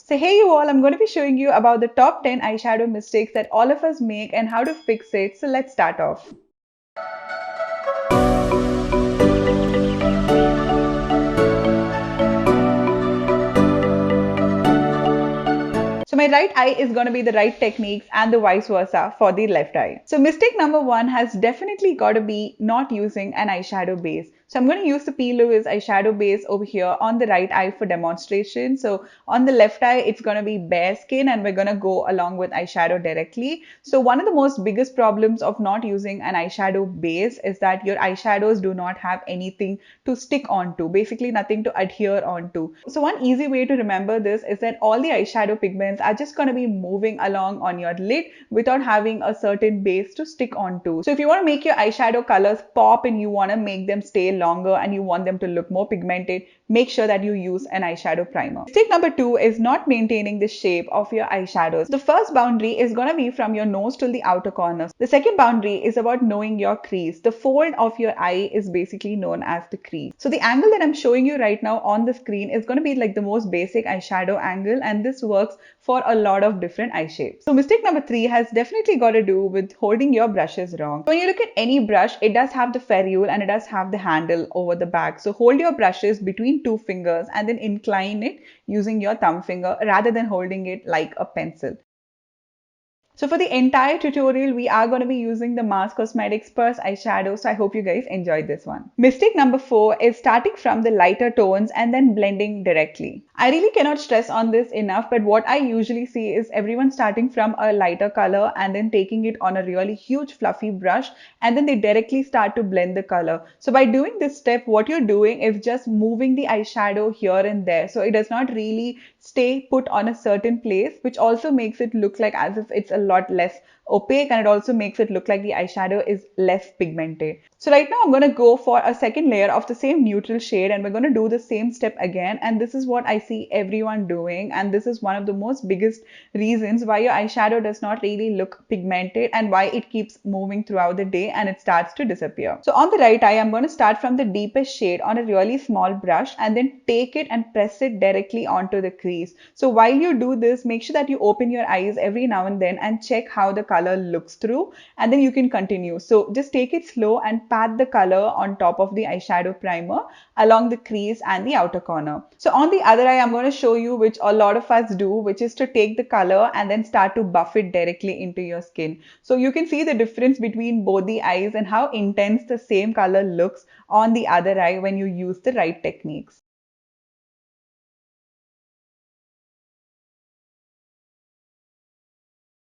So hey you all, I'm going to be showing you about the top 10 eyeshadow mistakes that all of us make and how to fix it. So let's start off. So my right eye is going to be the right techniques and the vice versa for the left eye. So mistake number one has definitely got to be not using an eyeshadow base. So I'm going to use the P. Louise eyeshadow base over here on the right eye for demonstration. So on the left eye, it's going to be bare skin and we're going to go along with eyeshadow directly. So one of the most biggest problems of not using an eyeshadow base is that your eyeshadows do not have anything to stick onto, basically nothing to adhere onto. So one easy way to remember this is that all the eyeshadow pigments are just going to be moving along on your lid without having a certain base to stick onto. So if you want to make your eyeshadow colors pop and you want to make them stay longer and you want them to look more pigmented, make sure that you use an eyeshadow primer. Mistake number two is not maintaining the shape of your eyeshadows. The first boundary is going to be from your nose to the outer corners. The second boundary is about knowing your crease. The fold of your eye is basically known as the crease. So the angle that I'm showing you right now on the screen is going to be like the most basic eyeshadow angle, and this works for a lot of different eye shapes. So mistake number three has definitely got to do with holding your brushes wrong. So when you look at any brush, it does have the ferrule and it does have the handle over the back. So hold your brushes between two fingers and then incline it using your thumb finger rather than holding it like a pencil. So for the entire tutorial, we are going to be using the Mars Cosmetics Purse eyeshadow. So I hope you guys enjoyed this one. Mistake number four is starting from the lighter tones and then blending directly. I really cannot stress on this enough, but what I usually see is everyone starting from a lighter color and then taking it on a really huge fluffy brush and then they directly start to blend the color. So by doing this step, what you're doing is just moving the eyeshadow here and there. So it does not really stay put on a certain place, which also makes it look like as if it's a lot less opaque, and it also makes it look like the eyeshadow is less pigmented. So right now I'm going to go for a second layer of the same neutral shade and we're going to do the same step again, and this is what I see everyone doing, and this is one of the most biggest reasons why your eyeshadow does not really look pigmented and why it keeps moving throughout the day and it starts to disappear. So on the right eye, I'm going to start from the deepest shade on a really small brush and then take it and press it directly onto the crease. So while you do this, make sure that you open your eyes every now and then and check how the color looks through, and then you can continue. So just take it slow and pat the color on top of the eyeshadow primer along the crease and the outer corner. So on the other eye, I'm going to show you, which a lot of us do, which is to take the color and then start to buff it directly into your skin. So you can see the difference between both the eyes and how intense the same color looks on the other eye when you use the right techniques.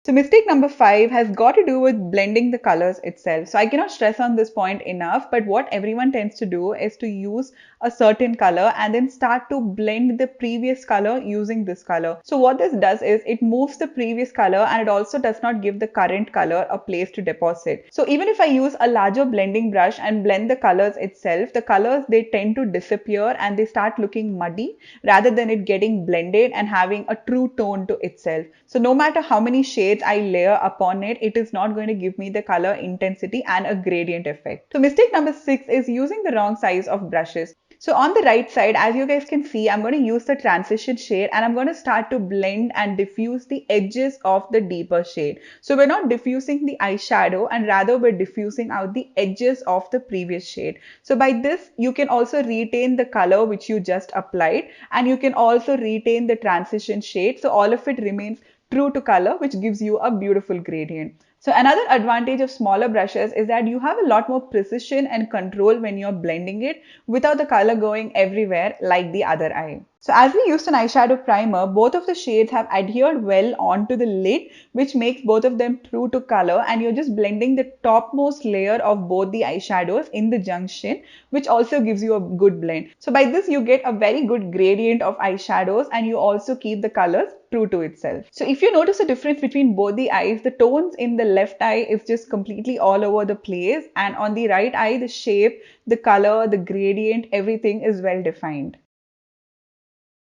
So mistake number five has got to do with blending the colors itself. So I cannot stress on this point enough, but what everyone tends to do is to use a certain color and then start to blend the previous color using this color. So what this does is it moves the previous color and it also does not give the current color a place to deposit. So even if I use a larger blending brush and blend the colors itself, the colors, they tend to disappear and they start looking muddy rather than it getting blended and having a true tone to itself. So no matter how many shades I layer upon it, it is not going to give me the color intensity and a gradient effect. So mistake number six is using the wrong size of brushes. So on the right side, as you guys can see, I'm going to use the transition shade and I'm going to start to blend and diffuse the edges of the deeper shade. So we're not diffusing the eyeshadow and rather we're diffusing out the edges of the previous shade. So by this, you can also retain the color which you just applied, and you can also retain the transition shade. So all of it remains true to color, which gives you a beautiful gradient. So another advantage of smaller brushes is that you have a lot more precision and control when you're blending it without the color going everywhere like the other eye. So as we used an eyeshadow primer, both of the shades have adhered well onto the lid, which makes both of them true to color, and you're just blending the topmost layer of both the eyeshadows in the junction, which also gives you a good blend. So by this, you get a very good gradient of eyeshadows and you also keep the colors true to itself. So if you notice a difference between both the eyes, the tones in the left eye is just completely all over the place, and on the right eye, the shape, the color, the gradient, everything is well defined.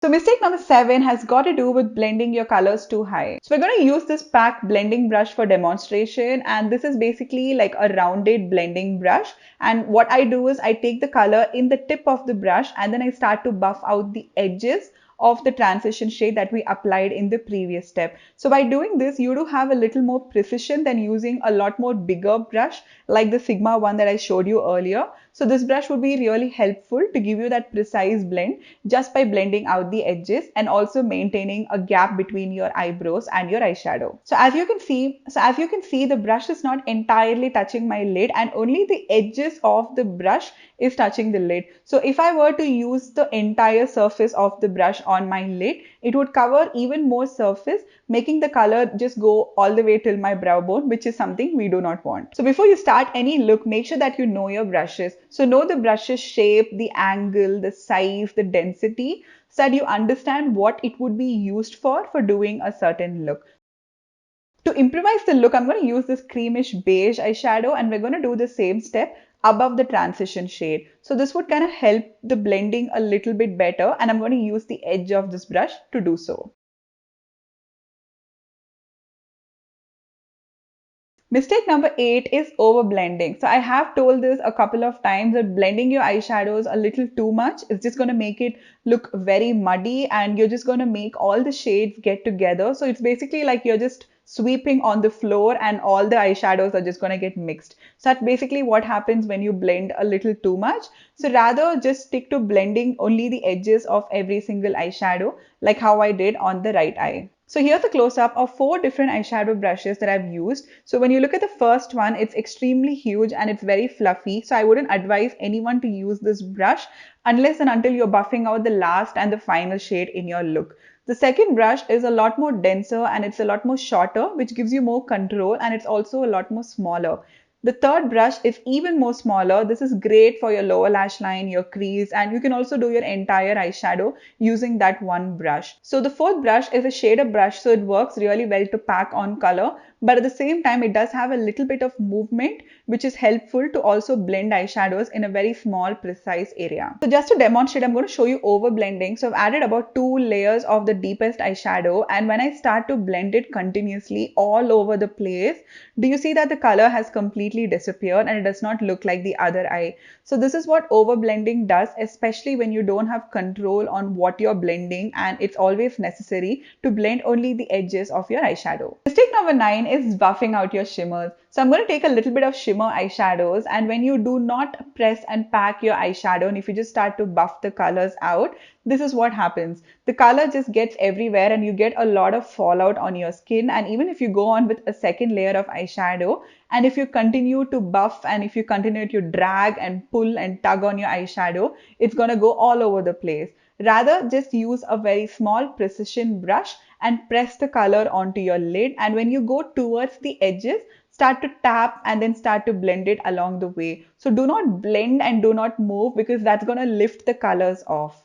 So mistake number seven has got to do with blending your colors too high. So we're going to use this pack blending brush for demonstration, and this is basically like a rounded blending brush. And what I do is I take the color in the tip of the brush and then I start to buff out the edges of the transition shade that we applied in the previous step. So by doing this, you do have a little more precision than using a lot more bigger brush like the Sigma one that I showed you earlier. So this brush would be really helpful to give you that precise blend just by blending out the edges and also maintaining a gap between your eyebrows and your eyeshadow. So as you can see, the brush is not entirely touching my lid and only the edges of the brush is touching the lid. So if I were to use the entire surface of the brush on my lid, it would cover even more surface, making the color just go all the way till my brow bone, which is something we do not want. So before you start any look, make sure that you know your brushes. So know the brush's shape, the angle, the size, the density, so that you understand what it would be used for doing a certain look. To improvise the look, I'm going to use this creamish beige eyeshadow and we're going to do the same step above the transition shade. So this would kind of help the blending a little bit better and I'm going to use the edge of this brush to do so. Mistake number 8 is over blending. So I have told this a couple of times that blending your eyeshadows a little too much is just going to make it look very muddy and you're just going to make all the shades get together. So it's basically like you're just sweeping on the floor and all the eyeshadows are just going to get mixed. So that's basically what happens when you blend a little too much. So rather just stick to blending only the edges of every single eyeshadow like how I did on the right eye. So here's a close-up of 4 different eyeshadow brushes that I've used. So when you look at the first one, it's extremely huge and it's very fluffy. So I wouldn't advise anyone to use this brush unless and until you're buffing out the last and the final shade in your look. The second brush is a lot more denser and it's a lot more shorter, which gives you more control and it's also a lot more smaller. The third brush is even more smaller. This is great for your lower lash line, your crease, and you can also do your entire eyeshadow using that one brush. So the fourth brush is a shader brush, so it works really well to pack on color, but at the same time it does have a little bit of movement, which is helpful to also blend eyeshadows in a very small, precise area. So just to demonstrate, I'm going to show you over blending. So I've added about 2 layers of the deepest eyeshadow, and when I start to blend it continuously all over the place, do you see that the color has completely disappeared and it does not look like the other eye? So this is what over blending does, especially when you don't have control on what you're blending and it's always necessary to blend only the edges of your eyeshadow. Mistake number 9 is buffing out your shimmers. So I'm going to take a little bit of shimmer eyeshadows, and when you do not press and pack your eyeshadow and if you just start to buff the colors out, this is what happens. The color just gets everywhere and you get a lot of fallout on your skin. And even if you go on with a second layer of eyeshadow and if you continue to buff and if you continue to drag and pull and tug on your eyeshadow, it's going to go all over the place. Rather, just use a very small precision brush and press the color onto your lid. And when you go towards the edges, start to tap and then start to blend it along the way. So do not blend and do not move because that's going to lift the colors off.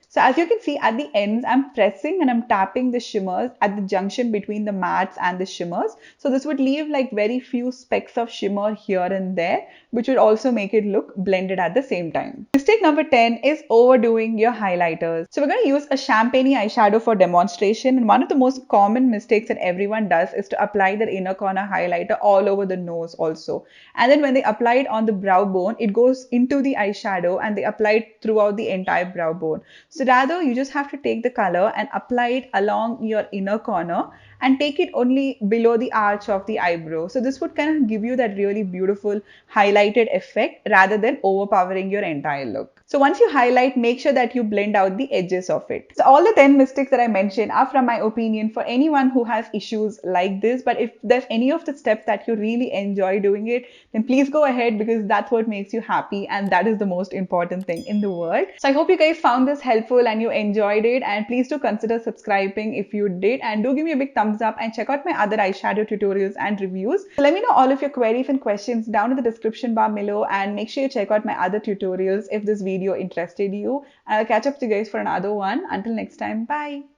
So as you can see at the ends, I'm pressing and I'm tapping the shimmers at the junction between the mattes and the shimmers. So this would leave like very few specks of shimmer here and there, which would also make it look blended at the same time. Mistake number 10 is overdoing your highlighters. So we're going to use a champagne eyeshadow for demonstration. And one of the most common mistakes that everyone does is to apply their inner corner highlighter all over the nose also. And then when they apply it on the brow bone, it goes into the eyeshadow and they apply it throughout the entire brow bone. So rather, you just have to take the color and apply it along your inner corner and take it only below the arch of the eyebrow. So this would kind of give you that really beautiful highlighted effect rather than overpowering your entire look. So once you highlight, make sure that you blend out the edges of it. So all the 10 mistakes that I mentioned are from my opinion for anyone who has issues like this. But if there's any of the steps that you really enjoy doing it, then please go ahead because that's what makes you happy and that is the most important thing in the world. So I hope you guys found this helpful and you enjoyed it, and please do consider subscribing if you did, and do give me a big thumbs up and check out my other eyeshadow tutorials and reviews. So let me know all of your queries and questions down in the description bar below, and make sure you check out my other tutorials if this video interested you. And I'll catch up to you guys for another one. Until next time, bye.